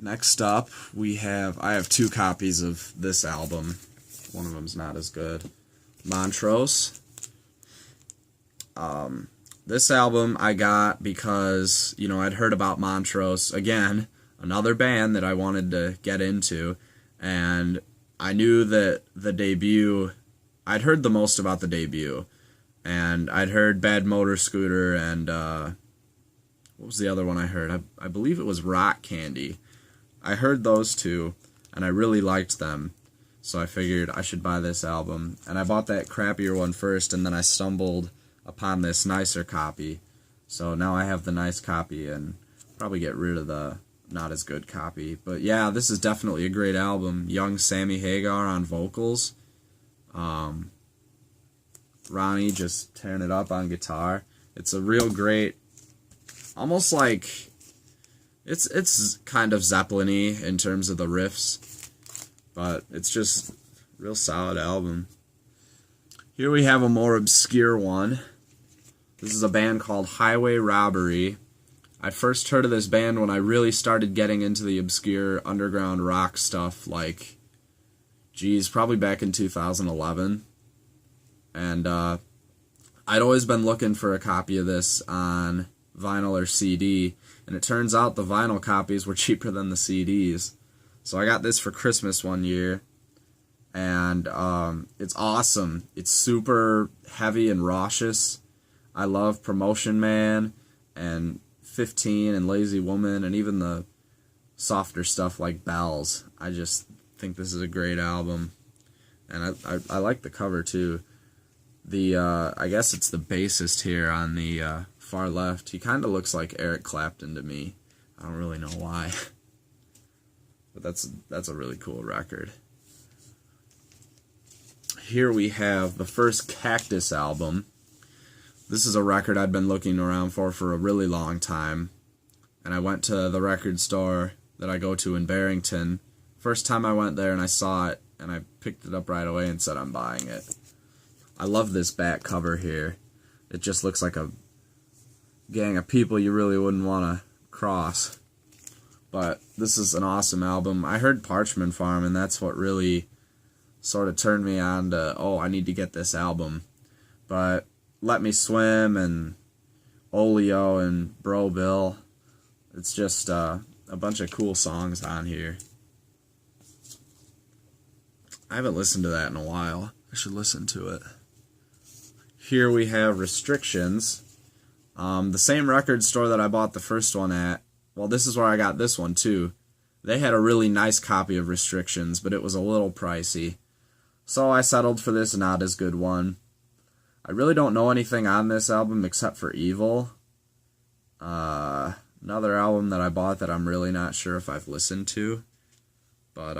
Next up, I have 2 copies of this album. One of them's not as good. Montrose. This album I got because, I'd heard about Montrose. Again, another band that I wanted to get into. And I knew that the debut, I'd heard the most about the debut. And I'd heard Bad Motor Scooter and, what was the other one I heard? I believe it was Rock Candy. I heard those 2, and I really liked them. So I figured I should buy this album. And I bought that crappier one first, and then I stumbled upon this nicer copy. So now I have the nice copy, and probably get rid of the not as good copy. But yeah, this is definitely a great album. Young Sammy Hagar on vocals. Ronnie just tearing it up on guitar. It's a real great, almost like, it's kind of Zeppelin-y in terms of the riffs, but it's just a real solid album. Here we have a more obscure one. This is a band called Highway Robbery. I first heard of this band when I really started getting into the obscure underground rock stuff, like, probably back in 2011. And I'd always been looking for a copy of this on vinyl or CD, and it turns out the vinyl copies were cheaper than the CDs. So I got this for Christmas one year, and it's awesome. It's super heavy and raucous. I love Promotion Man and 15 and Lazy Woman, and even the softer stuff like Bells. I just think this is a great album, and I like the cover too. I guess it's the bassist here on the far left. He kind of looks like Eric Clapton to me. I don't really know why. But that's a really cool record. Here we have the first Cactus album. This is a record I'd been looking around for a really long time. And I went to the record store that I go to in Barrington. First time I went there and I saw it, and I picked it up right away and said I'm buying it. I love this back cover here. It just looks like a gang of people you really wouldn't want to cross. But this is an awesome album. I heard Parchment Farm, and that's what really sort of turned me on to, I need to get this album. But Let Me Swim and Oleo and Bro Bill, it's just a bunch of cool songs on here. I haven't listened to that in a while. I should listen to it. Here we have Restrictions. The same record store that I bought the first one at, well, this is where I got this one too. They had a really nice copy of Restrictions, but it was a little pricey. So I settled for this not as good one. I really don't know anything on this album except for Evil. Another album that I bought that I'm really not sure if I've listened to. But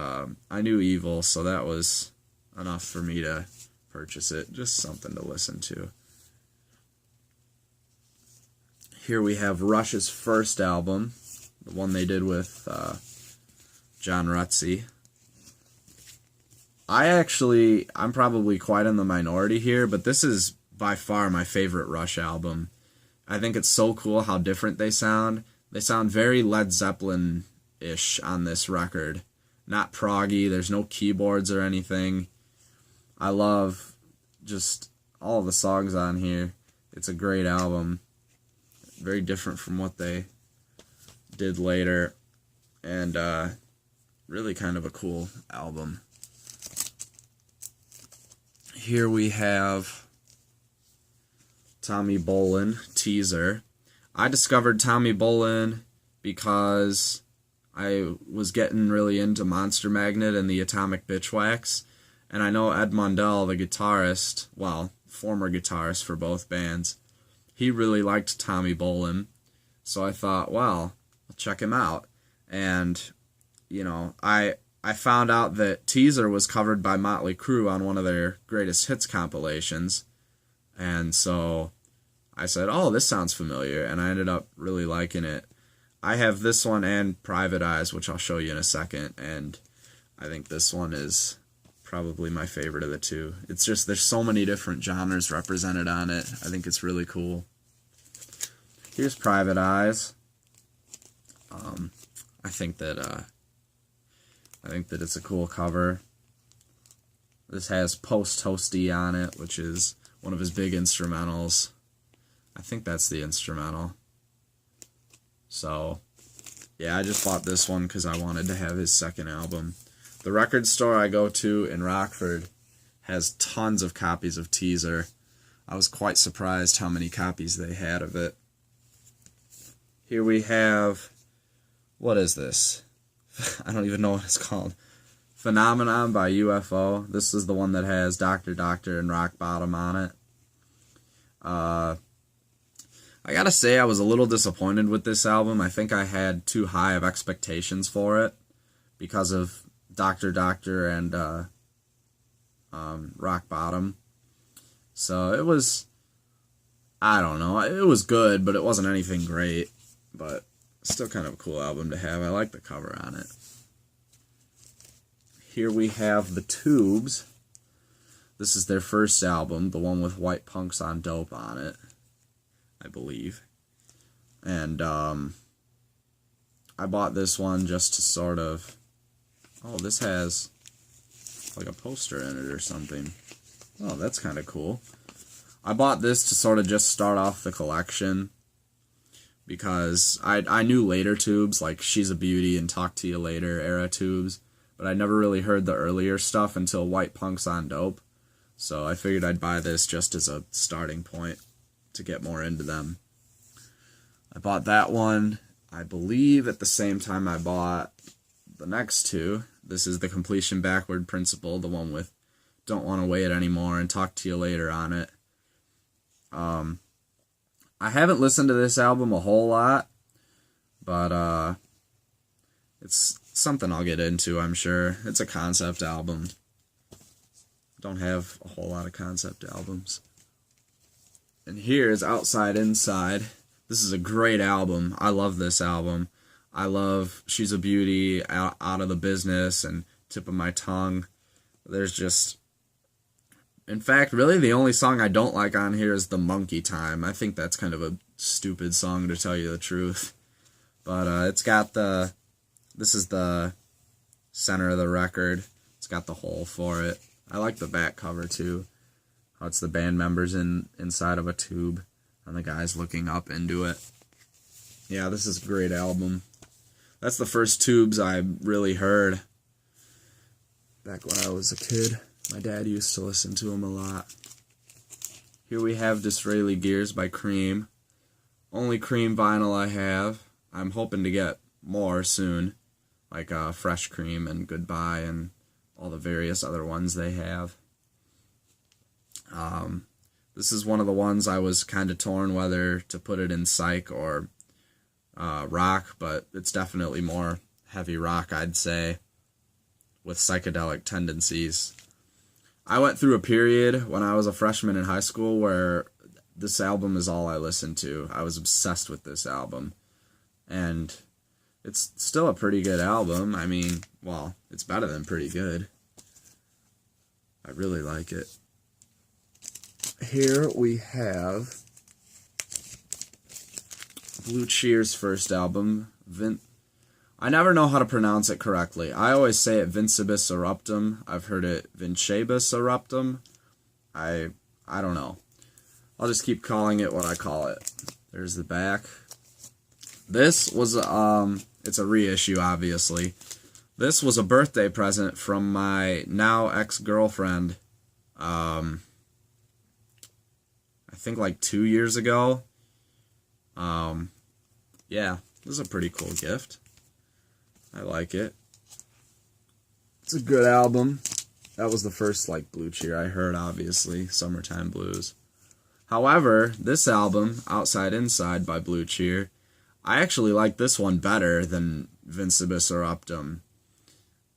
I knew Evil, so that was enough for me to purchase it. Just something to listen to. Here we have Rush's first album, the one they did with John Rutsey. I'm probably quite in the minority here, but this is by far my favorite Rush album. I think it's so cool how different they sound. They sound very Led Zeppelin-ish on this record. Not proggy, there's no keyboards or anything. I love just all of the songs on here. It's a great album. Very different from what they did later. And really kind of a cool album. Here we have Tommy Bolin, Teaser. I discovered Tommy Bolin because I was getting really into Monster Magnet and the Atomic Bitchwax. And I know Ed Mundell, the guitarist, well, former guitarist for both bands, he really liked Tommy Bolin. So I thought, well, I'll check him out. And, I found out that Teaser was covered by Motley Crue on one of their greatest hits compilations. And so I said, this sounds familiar. And I ended up really liking it. I have this one and Private Eyes, which I'll show you in a second. And I think this one is probably my favorite of the two. It's just, there's so many different genres represented on it. I think it's really cool. Here's Private Eyes. I think that I think that it's a cool cover. This has Post Toasty on it, which is one of his big instrumentals. I think that's the instrumental. So, yeah, I just bought this one because I wanted to have his second album. The record store I go to in Rockford has tons of copies of Teaser. I was quite surprised how many copies they had of it. Here we have, what is this? I don't even know what it's called. Phenomenon by UFO. This is the one that has Dr. Doctor and Rock Bottom on it. I gotta say I was a little disappointed with this album. I think I had too high of expectations for it because of Dr. Doctor and Rock Bottom. So it was, I don't know, it was good, but it wasn't anything great. But still kind of a cool album to have. I like the cover on it. Here we have the Tubes. This is their first album, the one with White Punks on Dope on it, I believe. And I bought this one just to sort of, oh, this has like a poster in it or something. Oh, that's kind of cool. I bought this to sort of just start off the collection because I knew later Tubes, like She's a Beauty and Talk to You Later era Tubes, but I never really heard the earlier stuff until White Punks on Dope. So I figured I'd buy this just as a starting point to get more into them. I bought that one, I believe, at the same time I bought the next two. This is the Completion Backward Principle, the one with Don't Want to Wait Anymore and Talk to You Later on it. I haven't listened to this album a whole lot, but it's something I'll get into, I'm sure. It's a concept album. Don't have a whole lot of concept albums. And here's Outside Inside. This is a great album. I love this album. I love She's a Beauty, Out of the Business, and Tip of My Tongue. There's just, in fact, really the only song I don't like on here is The Monkey Time. I think that's kind of a stupid song, to tell you the truth. But it's got this is the center of the record. It's got the hole for it. I like the back cover too. How it's the band members inside of a tube and the guys looking up into it. Yeah, this is a great album. That's the first Tubes I really heard back when I was a kid. My dad used to listen to them a lot. Here we have Disraeli Gears by Cream. Only Cream vinyl I have. I'm hoping to get more soon, like Fresh Cream and Goodbye and all the various other ones they have. This is one of the ones I was kind of torn whether to put it in psych or rock, but it's definitely more heavy rock, I'd say, with psychedelic tendencies. I went through a period when I was a freshman in high school where this album is all I listened to. I was obsessed with this album. And it's still a pretty good album. I mean, well, it's better than pretty good. I really like it. Here we have Blue Cheer's first album, I never know how to pronounce it correctly. I always say it Vincebus Eruptum. I've heard it Vincebus Eruptum. I don't know. I'll just keep calling it what I call it. There's the back. This was, it's a reissue, obviously. This was a birthday present from my now ex-girlfriend, I think like 2 years ago. Yeah, this is a pretty cool gift. I like it. It's a good album. That was the first, like, Blue Cheer I heard, obviously. Summertime Blues. However, this album, Outside Inside by Blue Cheer, I actually like this one better than Vincebus Eruptum.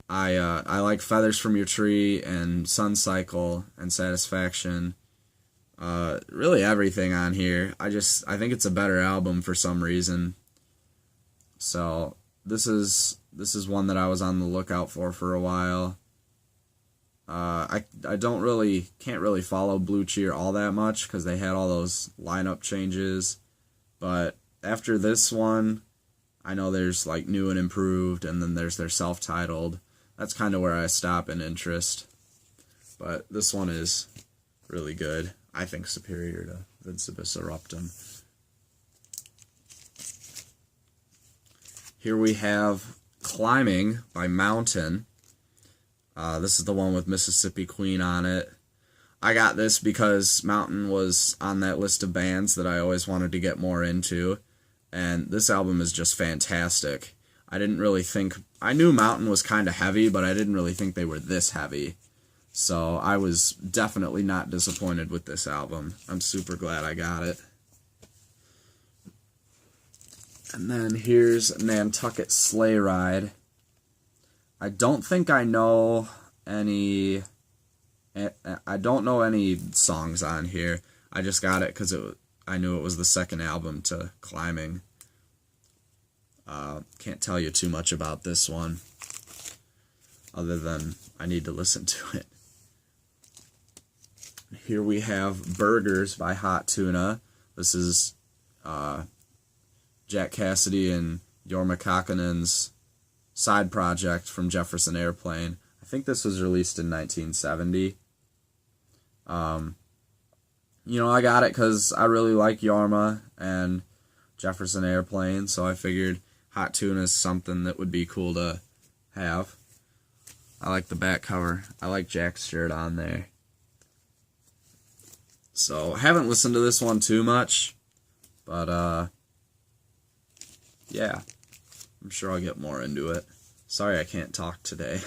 I like Feathers from Your Tree and Sun Cycle and Satisfaction. Really everything on here. I think it's a better album for some reason. So this is one that I was on the lookout for a while. I can't really follow Blue Cheer all that much because they had all those lineup changes. But after this one, I know there's like New and Improved, and then there's their self-titled. that's kind of where I stop in interest. But this one is really good. I think superior to Vincebus eruptum. Here we have Climbing by Mountain. This is the one with Mississippi Queen on it. I got this because Mountain was on that list of bands that I always wanted to get more into. And this album is just fantastic. I didn't really think... I knew Mountain was kind of heavy, but I didn't really think they were this heavy. So I was definitely not disappointed with this album. I'm super glad I got it. And then here's Nantucket Sleigh Ride. I don't think I know any... I don't know any songs on here. I just got it because I knew it was the second album to Climbing. Can't tell you too much about this one, other than I need to listen to it. Here we have Burgers by Hot Tuna. This is Jack Cassidy and Jorma Kaukonen's side project from Jefferson Airplane. I think this was released in 1970. You know, I got it because I really like Jorma and Jefferson Airplane, so I figured Hot Tuna is something that would be cool to have. I like the back cover. I like Jack's shirt on there. So, I haven't listened to this one too much, but, yeah. I'm sure I'll get more into it. Sorry I can't talk today.